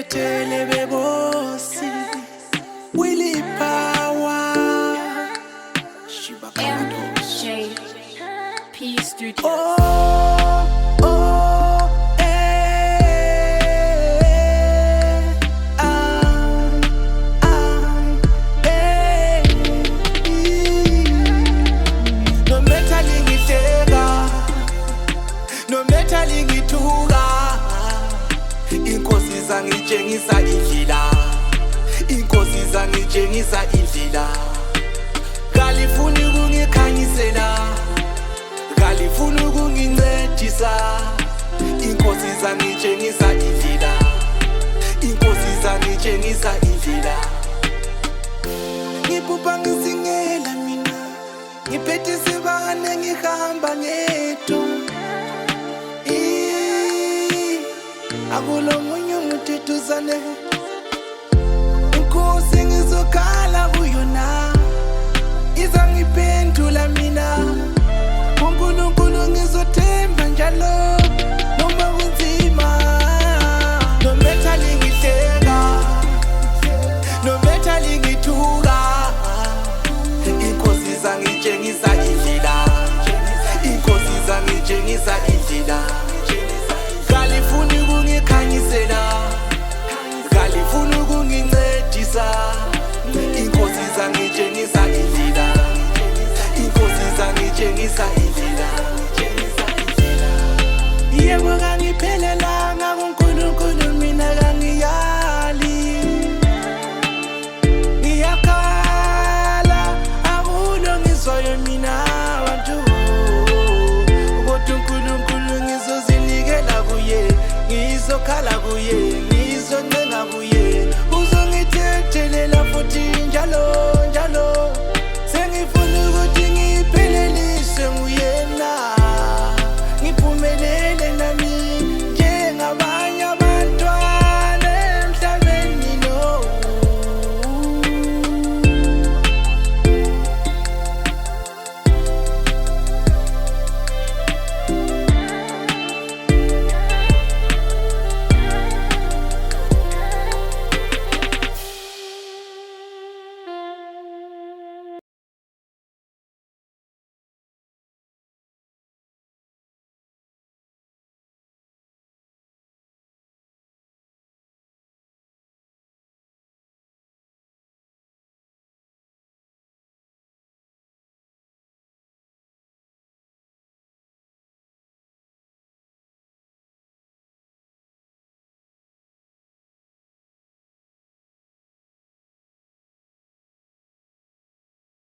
Tele bebosi Willie Power Shiba MJ P Studio. No matter lingithuka inkosi zangitshengisa indlela inkosi zangitshengisa indlela kalifuni ukungikhanyisela kalifuni ukungincedisa inkosi zangitshengisa indlela inkosi zangitshengisa indlela ngibupha ngisingela mina ngiphethe sibane ngihamba ngedwa akulo munye umthethuzane inkosi ngizokhala kuyona izangiphendula mina uNkulunkulu ngizothemba njalo noma kunzima no matter lingihleka no matter lingithuka inkosi zangitshengisa indlela inkosi zangitshengisa indlela kalifuni ukungikhanyisela kalifuni ukungincedisa inkosi zangitshengisa indlela inkosi zangitshengisa indlela yebo kangiphelelanga kuNkulunkulu mina kangiyali ngiyakhala akulo ngizwayo mina bantu kodwa uNkulunkulu ngizozinikela kuye ngizokhala kuye